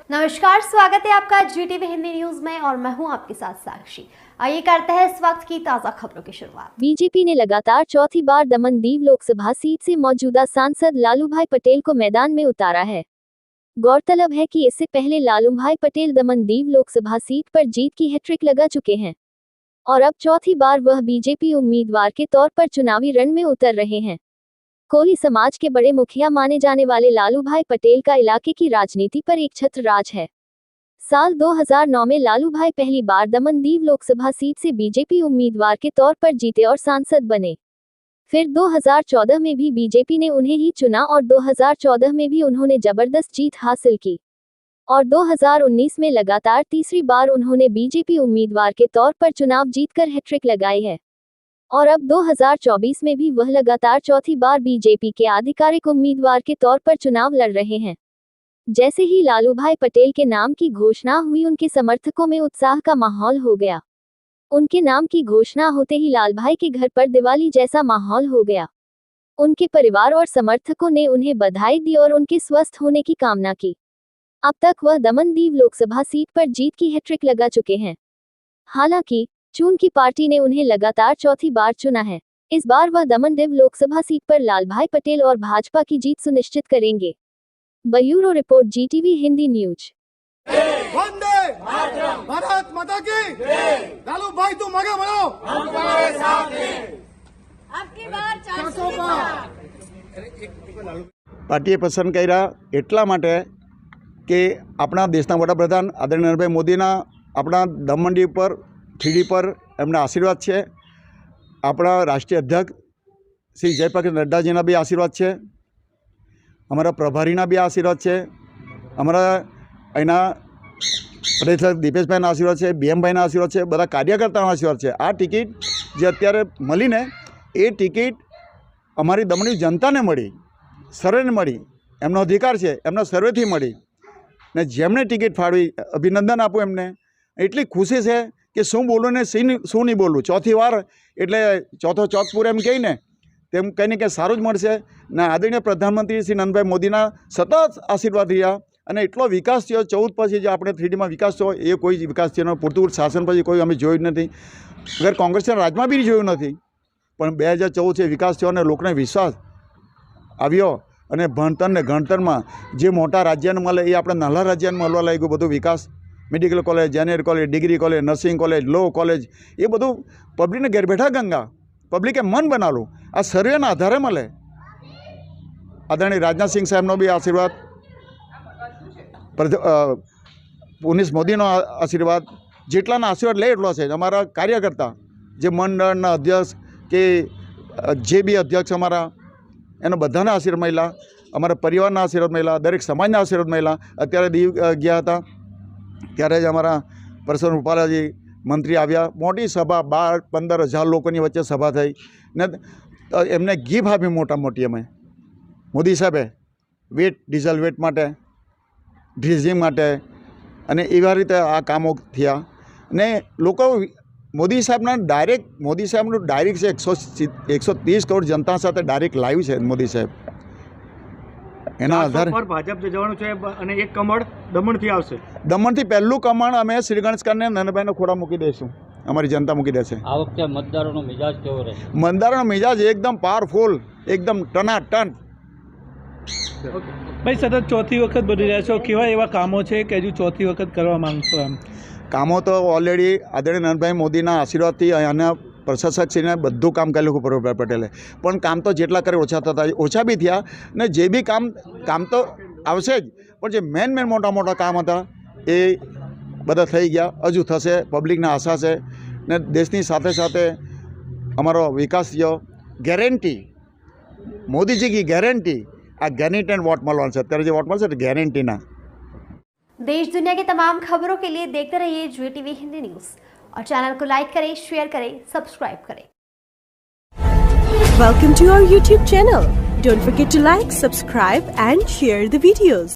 नमस्कार, स्वागत है आपका GTV हिंदी न्यूज में और मैं हूं आपके साथ साक्षी। आइए करते हैं इस वक्त की ताजा खबरों की शुरुआत। बीजेपी ने लगातार चौथी बार दमन-दीव लोकसभा सीट से मौजूदा सांसद लालूभाई पटेल को मैदान में उतारा है। गौरतलब है कि इससे पहले लालूभाई पटेल दमन-दीव लोकसभा सीट पर जीत की हैट्रिक लगा चुके हैं और अब चौथी बार वह बीजेपी उम्मीदवार के तौर पर चुनावी रण में उतर रहे हैं। कोली समाज के बड़े मुखिया माने जाने वाले लालूभाई पटेल का इलाके की राजनीति पर एक छत्र राज है। साल 2009 में लालूभाई पहली बार दमन-दीव लोकसभा सीट से बीजेपी उम्मीदवार के तौर पर जीते और सांसद बने। फिर 2014 में भी बीजेपी ने उन्हें ही चुना और 2014 में भी उन्होंने जबरदस्त जीत हासिल की और 2019 में लगातार तीसरी बार उन्होंने बीजेपी उम्मीदवार के तौर पर चुनाव जीतकर हैट्रिक लगाई है और अब 2024 में भी वह लगातार चौथी बार बीजेपी के आधिकारिक उम्मीदवार के तौर पर चुनाव लड़ रहे हैं। जैसे ही लालूभाई पटेल के नाम की घोषणा हुई, उनके समर्थकों में उत्साह का माहौल हो गया। उनके नाम की घोषणा होते ही लालभाई के घर पर दिवाली जैसा माहौल हो गया। उनके परिवार और समर्थकों ने उन्हें बधाई दी और उनके स्वस्थ होने की कामना की। अब तक वह दमन-दीव लोकसभा सीट पर जीत की हैट्रिक लगा चुके हैं। हालांकि चून की पार्टी ने उन्हें लगातार चौथी बार चुना है, इस बार वह दमन-दीव लोकसभा सीट पर लालभाई पटेल और भाजपा की जीत सुनिश्चित करेंगे। Bureau report GTV Hindi news. वंदे मातरम, भारत माता की जय। लालूभाई तुम आगे बढ़ो, हम तुम्हारे साथ हैं। आपकी बार 400 पार। પાર્ટીએ પસંદ કર્યા એટલા માટે કે આપણા દેશના વડાપ્રધાન આદરણીય નરેન્દ્રભાઈ મોદીના આપણા દમણ-દીવ પર થીડી પર એમના આશીર્વાદ છે। આપણા રાષ્ટ્રીય અધ્યક્ષ શ્રી જયપ્રકાશ નડ્ડાજીના બી આશીર્વાદ છે, અમારા પ્રભારીના બી આશીર્વાદ છે, અમારા અહીંના પ્રદેશ દીપેશભાઈના આશીર્વાદ છે, BM ભાઈના આશીર્વાદ છે, બધા કાર્યકર્તાઓના આશીર્વાદ છે। આ ટિકિટ જે અત્યારે મળીને એ ટિકિટ અમારી દમણની જનતાને મળી, સર્વેને મળી, એમનો અધિકાર છે, એમના સર્વેથી મળી ને જેમણે ટિકિટ ફાળવી અભિનંદન આપું એમને। એટલી ખુશી છે કે શું બોલું ને શું નહીં બોલું। ચોથી વાર એટલે ચોથો ચોથપુર એમ કહીને તેમ કહીને કે સારું જ મળશે ને। આદરણીય પ્રધાનમંત્રી શ્રી નરેન્દ્રભાઈ મોદીના સતત આશીર્વાદ રહ્યા અને એટલો વિકાસ થયો। 14 પછી જે આપણે 3Dમાં વિકાસ થયો એ કોઈ વિકાસ થયો પૂરતું શાસન પછી કોઈ અમે જોયું નથી, અગર કોંગ્રેસના રાજમાં બી જોયું નથી, પણ 2014 છે વિકાસ થયો અને લોકોને વિશ્વાસ આવ્યો અને ભણતર ને ગણતરમાં જે મોટા રાજ્યને મળે એ આપણે નાના રાજ્યને મળવા લાગ્યું બધું વિકાસ। Medical college, engineer college, degree college, nursing college, law college એ બધું પબ્લિકને ઘેર બેઠા ગંગા પબ્લિકે મન બનાવેલું આ સર્વેના આધારે મળે। આદરણીય રાજનાથસિંહ સાહેબનો બી આશીર્વાદ, પુનિસ મોદીનો આશીર્વાદ, જેટલાના આશીર્વાદ લે એટલો છે। અમારા કાર્યકર્તા જે મંડળના અધ્યક્ષ કે જે બી અધ્યક્ષ અમારા એનો બધાના આશીર્વાદ મળ્યા, અમારા પરિવારના આશીર્વાદ મળ્યા, દરેક સમાજના આશીર્વાદ મળ્યા। અત્યારે દીવ ગયા હતા ત્યારે જ અમારા પરસોત્તમ રૂપાલાજી મંત્રી આવ્યા, મોટી સભા 12-15 હજાર લોકોની વચ્ચે સભા થઈ ને એમને ગિફ્ટ આપી મોટા મોટી અમે મોદી સાહેબે વેટ ડીઝલ વેટ માટે, ડ્રીઝિંગ માટે અને એવા રીતે આ કામો થયા ને લોકો મોદી સાહેબનું ડાયરેક્ટ છે 130 કરોડ જનતા સાથે ડાયરેક્ટ લાઈવ છે મોદી સાહેબ। એના આધારે ભાજપ જવાનું છે અને એક કમળ દમણથી આવશે। દમણથી પહેલું કમળ અમે શ્રી ગણેશકરને નરેન્દ્રભાઈના ખોડા મૂકી દઈશું, અમારી જનતા મૂકી દેશે। આ વખતે મતદારોનો મિજાજ કેવો રહે? મતદારોનો મિજાજ એકદમ પાવરફુલ, એકદમ ટનાટન। ભાઈ સતત ચોથી વખત બની રહ્યા છો, કેવા એવા કામો છે કે હજુ ચોથી વખત કરવા માંગશો? એમ કામો તો ઓલરેડી આદરણીય નરેન્દ્રભાઈ મોદીના આશીર્વાદથી અહીંયાના પ્રશાસકશ્રીને બધું કામ કરેલું પ્રભુભાઈ પટેલે, પણ કામ તો જેટલા કરે ઓછા થતા ઓછા બી થયા ને જે બી કામ તો આવશે જ, પણ જે મેન મોટા મોટા કામ હતા એ બધા થઈ ગયા, હજુ થશે, પબ્લિકને આશા છે ને દેશની સાથે સાથે અમારો વિકાસ થયો। ગેરંટી મોદીજી કી ગેરંટી, આ ગેરંટી વોટ મળવાનું છે। અત્યારે જે વોટ મળશે ગેરંટીના। देश दुनिया की तमाम खबरों के लिए देखते रहिए GTV हिंदी न्यूज और चैनल को लाइक करें, शेयर करें, सब्सक्राइब करें। Welcome to our YouTube channel. Don't forget to like, subscribe and share the videos.